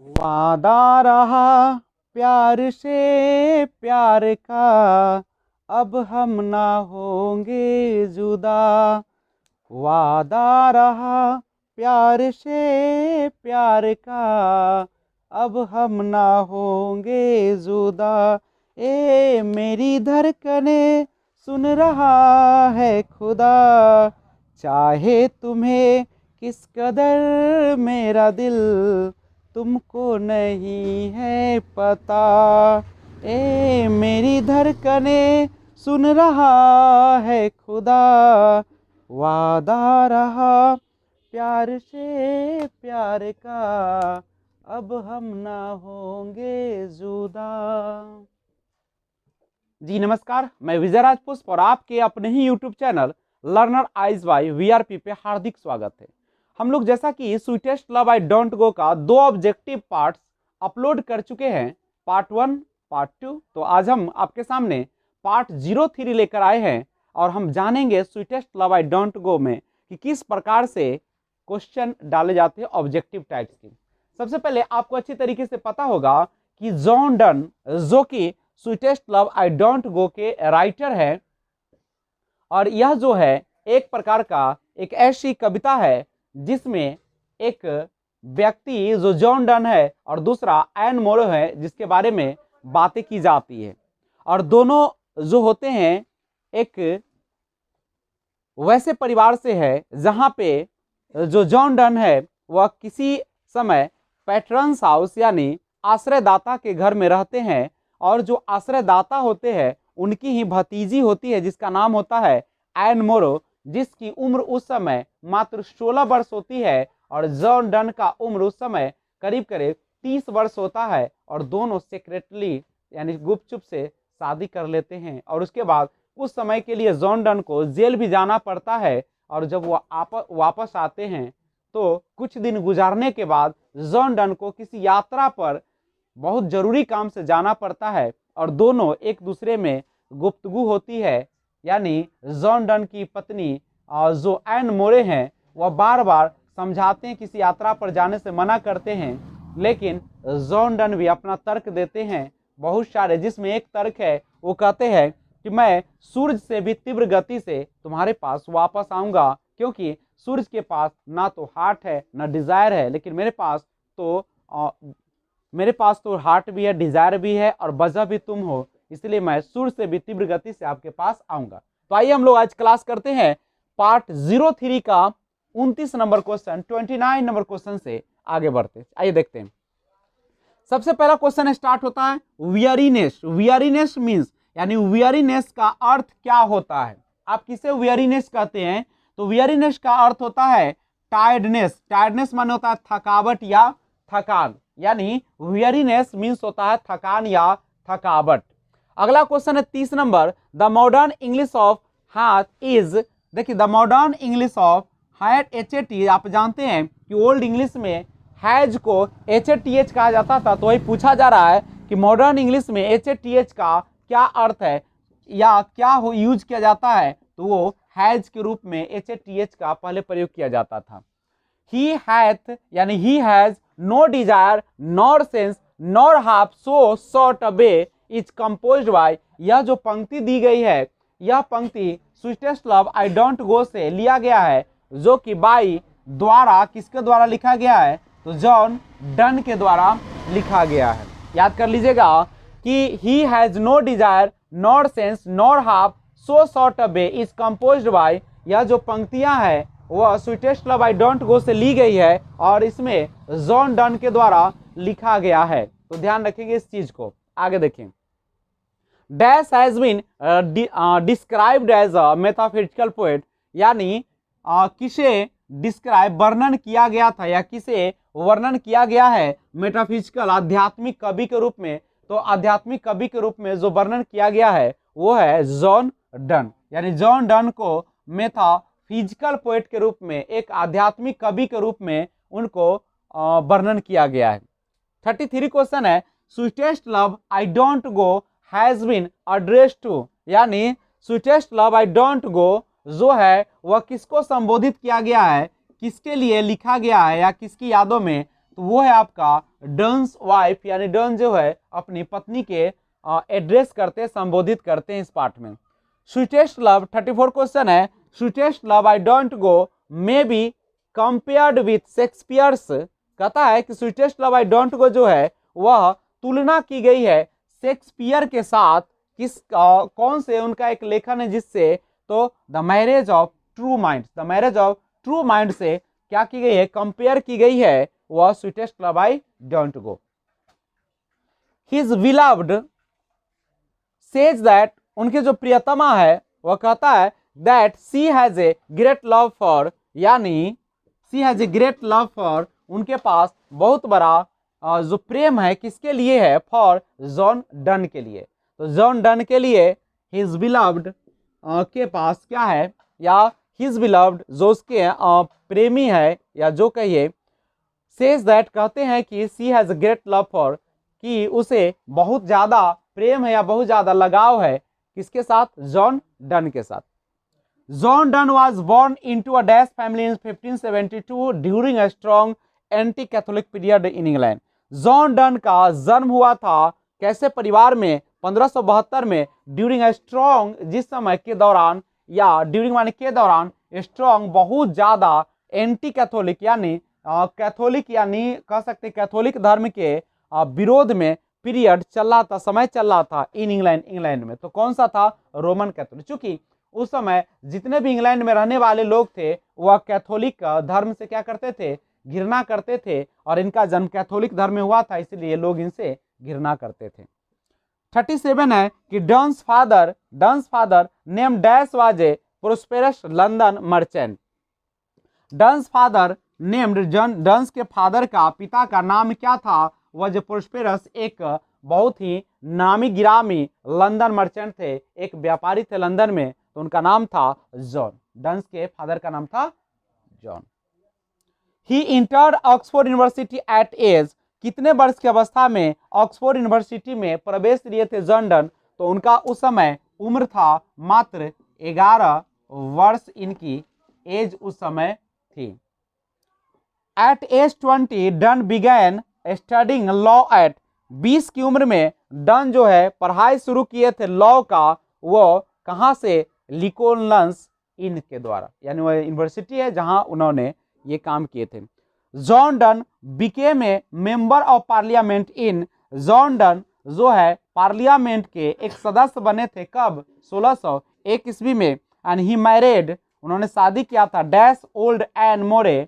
वादा रहा प्यार से प्यार का, अब हम ना होंगे जुदा। वादा रहा प्यार से प्यार का, अब हम ना होंगे जुदा। ए मेरी धड़कने सुन रहा है खुदा, चाहे तुम्हें किस कदर मेरा दिल तुमको नहीं है पता। ए मेरी धड़कने सुन रहा है खुदा, वादा रहा प्यार से प्यार का, अब हम ना होंगे जुदा। जी नमस्कार, मैं विजय राजपुष्प और आपके अपने ही YouTube channel learner eyes by VRP पे हार्दिक स्वागत है। हम लोग जैसा कि sweetest love I don't go का 2 ऑब्जेक्टिव पार्ट्स अपलोड कर चुके हैं, पार्ट 1 पार्ट 2। तो आज हम आपके सामने पार्ट 03 लेकर आए हैं और हम जानेंगे स्वीटेस्ट लव आई डोंट गो में कि किस प्रकार से क्वेश्चन डाले जाते हैं ऑब्जेक्टिव टाइप्स के। सबसे पहले आपको अच्छी तरीके से पता होगा कि जॉन डन, जो कि स्वीटेस्ट लव आई डोंट गो के राइटर है, और यह जो है एक प्रकार का एक ऐसी कविता है जिसमें एक व्यक्ति जो जॉन डन है और दूसरा एन मोरो है जिसके बारे में बातें की जाती है। और दोनों जो होते हैं एक वैसे परिवार से है जहां पे जो जॉन डन है वह किसी समय पैट्रन्स हाउस यानी आश्रयदाता के घर में रहते हैं, और जो आश्रयदाता होते हैं उनकी ही भतीजी होती है जिसका नाम होता है एन मोरो, जिसकी उम्र उस समय मात्र 16 वर्ष होती है और जॉन डन का उम्र उस समय करीब करीब 30 वर्ष होता है। और दोनों सेक्रेटली यानी गुपचुप से शादी कर लेते हैं, और उसके बाद कुछ समय के लिए जॉन डन को जेल भी जाना पड़ता है। और जब वो वापस आते हैं तो कुछ दिन गुजारने के बाद जॉन डन को किसी यात्रा पर बहुत जरूरी काम से जाना पड़ता है और दोनों एक दूसरे में गुफ्तगू होती है। यानी जॉन डन की पत्नी जो एन मोरे हैं वह बार बार समझाते हैं, किसी यात्रा पर जाने से मना करते हैं, लेकिन जॉन डन भी अपना तर्क देते हैं बहुत सारे, जिसमें एक तर्क है वो कहते हैं कि मैं सूरज से भी तीव्र गति से तुम्हारे पास वापस आऊंगा, क्योंकि सूरज के पास ना तो हार्ट है ना डिजायर है, लेकिन मेरे पास तो हार्ट भी है, डिजायर भी है और वजह भी तुम हो, इसलिए मैं सूरज से भी तीव्र गति से आपके पास आऊंगा। तो आइए हम लोग आज क्लास करते हैं पार्ट 03 का 29 नंबर क्वेश्चन, 29 नंबर क्वेश्चन से आगे बढ़ते। आइए देखते हैं। सबसे पहला क्वेश्चन स्टार्ट होता है वियरीनेस। वियरीनेस मींस यानी वियरीनेस का अर्थ क्या होता है? आप किसे वियरीनेस कहते हैं? तो वियरीनेस का अर्थ होता है टायर्डनेस। टायर्डनेस माने होता है थकावट या थकान, यानी वियरीनेस मींस होता है थकान या थकावट। अगला क्वेश्चन है 30 number, the modern English of हाथ इज। देखिए the modern English of hat HAT, आप जानते हैं कि ओल्ड इंग्लिश में हैज को HATH कहा जाता था, तो वही पूछा जा रहा है कि मॉडर्न इंग्लिश में HATH का क्या अर्थ है या क्या यूज किया जाता है। तो वो हैज के रूप में HATH का पहले प्रयोग किया जाता था। ही हैथ यानी he has no desire nor sense nor half so short away is composed by. यह जो पंक्ति दी गई है यह पंक्ति sweetest love I don't go से लिया गया है, जो कि बाई द्वारा किसके द्वारा लिखा गया है? तो जॉन डन के द्वारा लिखा गया है। याद कर लीजिएगा कि he has no desire nor sense nor half so short away is composed by. यह जो पंक्तियां हैं वह sweetest love I don't go से ली गई है और इसमें जॉन डन के द्वारा लिखा गया है। तो ध्यान रखेंगे इस चीज को। आगे देखें, dash has been described as a metaphysical poet, यानी किसे डिस्क्राइब वर्णन किया गया था या किसे वर्णन किया गया है मेटाफिजिकल आध्यात्मिक कवि के रूप में। तो आध्यात्मिक कवि के रूप में जो वर्णन किया गया है वो है जॉन डन, यानी जॉन डन को मेटाफिजिकल पोएट के रूप में, एक आध्यात्मिक कवि के रूप में उनको वर्णन किया गया है। 33 क्वेश्चन है sweetest love I don't go has been addressed to, यानी sweetest love I don't go जो है वह किसको संबोधित किया गया है, किसके लिए लिखा गया है या किसकी यादों में? तो वो है आपका डन्स वाइफ, यानी डन जो है अपनी पत्नी के एड्रेस करते, संबोधित करते हैं इस पार्ट में। स्वीटेस्ट लव 34 क्वेश्चन है, sweetest love I don't go may be compared with Shakespeare's. कहता है कि sweetest love I don't go जो है वह तुलना की गई है शेक्सपियर के साथ, किस कौन से उनका एक लेखन है जिससे, तो the marriage of true mind, the marriage of true mind से क्या की गई है, कंपेयर की गई है वह sweetest love I don't go. His beloved says that, उनके जो प्रियतमा है वह कहता है that she has a great love for, यानी she has a great love for, उनके पास बहुत बड़ा जो प्रेम है किसके लिए है, फॉर जॉन डन के लिए। तो जॉन डन के लिए हिज बिलव्ड के पास क्या है, या हिज बिलव्ड जो उसके प्रेमी है, या जो कहिए सेज दैट कहते हैं कि she has a great love for, कि उसे बहुत ज्यादा प्रेम है या बहुत ज्यादा लगाव है किसके साथ, जॉन डन के साथ। John Donne was born into a dash family in 1572 during a strong anti Catholic period in England. John Donne का जन्म हुआ था कैसे परिवार में, 1572 में, ड्यूरिंग अ स्ट्रॉन्ग, जिस समय के दौरान, या ड्यूरिंग माने के दौरान, स्ट्रॉन्ग बहुत ज्यादा, एंटी कैथोलिक यानी कैथोलिक, यानी कह सकते कैथोलिक धर्म के विरोध में पीरियड चल रहा था, समय चल रहा था इन इंग्लैंड, इंग्लैंड में। तो कौन सा था, रोमन कैथोलिक। चूंकि उस समय जितने भी इंग्लैंड में रहने वाले लोग थे वह कैथोलिक धर्म से क्या करते थे, घृणा करते थे, और इनका जन्म कैथोलिक धर्म में हुआ था, इसलिए लोग इनसे घृणा करते थे। 37 है कि Donne's father name dash was a prosperous London merchant. Donne's father named, Donne's के फादर का, पिता का नाम क्या था, वह जो प्रोस्पेरस, एक बहुत ही नामी गिरामी लंदन मर्चेंट थे, एक व्यापारी थे लंदन में, तो उनका नाम था जॉन। डन्स के फादर का नाम था John. He entered Oxford University at age, कितने वर्ष की अवस्था में ऑक्सफोर्ड यूनिवर्सिटी में प्रवेश लिए थे जॉन डन, तो उनका उस समय उम्र था मात्र 11 वर्ष, इनकी एज उस समय थी। At age 20 Donne began studying law at, 20 की उम्र में डन जो है पढ़ाई शुरू किए थे लॉ का, वो कहाँ से, लिकोलन्स इन के द्वारा, यानी वह यूनिवर्सिटी है जहां उन्होंने ये काम किए थे। John Donne became a member of parliament in, John Donne जो है पार्लियामेंट के एक सदस्य बने थे, कब, 1601 ईस्वी में। एंड ही मैरिड, उन्होंने शादी किया था, dash old Anne More,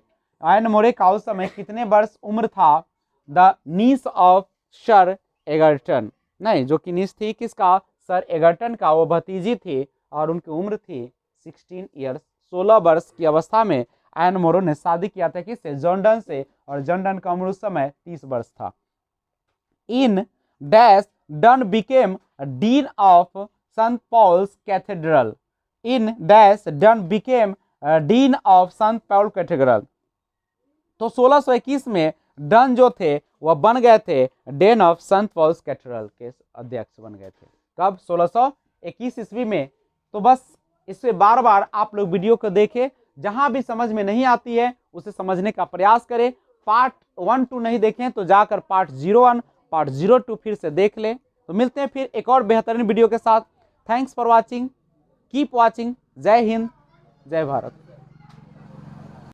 Anne More का उस समय कितने वर्ष उम्र था, the niece of Sir Egerton, नहीं, जो कि नीस थी किसका, सर एगर्टन का, वो भतीजी थी और उनकी उम्र थी 16 ईयर्स, 16 वर्ष की अवस्था में एन मोरो ने शादी किया था किससे, जॉन डन से, और जॉन डन का उम्र उस समय 30 वर्ष था। In dash Donne became dean of Saint Paul's cathedral, in dash Donne became dean of Saint Paul cathedral. तो 1621 में डन जो थे वह बन गए थे dean of Saint Paul's cathedral के अध्यक्ष बन गए थे, कब, 1621 ईस्वी में। तो बस इससे बार बार आप लोग वीडियो को देखें, जहां भी समझ में नहीं आती है उसे समझने का प्रयास करें। पार्ट 1 2 नहीं देखें तो जाकर पार्ट 01 पार्ट 02 फिर से देख लें। तो मिलते हैं फिर एक और बेहतरीन वीडियो के साथ। Thanks for watching, keep watching. जय हिंद, जय भारत।